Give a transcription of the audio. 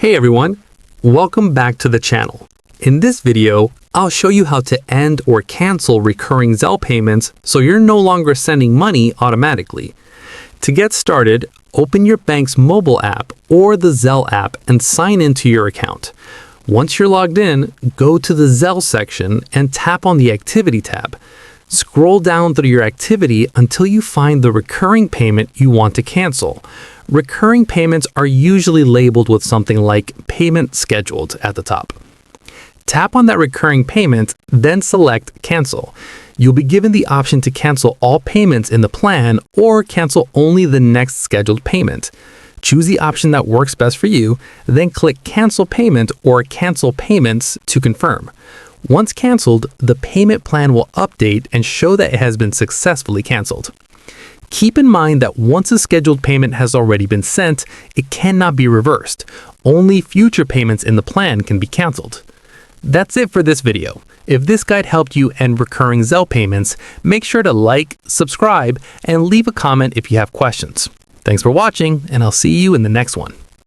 Hey everyone, welcome back to the channel. In this video, I'll show you how to end or cancel recurring Zelle payments so you're no longer sending money automatically. To get started, open your bank's mobile app or the Zelle app and sign into your account. Once you're logged in, go to the Zelle section and tap on the Activity tab. Scroll down through your activity until you find the recurring payment you want to cancel. Recurring payments are usually labeled with something like Payment Scheduled at the top. Tap on that recurring payment, then select Cancel. You'll be given the option to cancel all payments in the plan or cancel only the next scheduled payment. Choose the option that works best for you, then click Cancel Payment or Cancel Payments to confirm. Once canceled, the payment plan will update and show that it has been successfully canceled. Keep in mind that once a scheduled payment has already been sent, it cannot be reversed. Only future payments in the plan can be canceled. That's it for this video. If this guide helped you end recurring Zelle payments, make sure to like, subscribe, and leave a comment if you have questions. Thanks for watching, and I'll see you in the next one.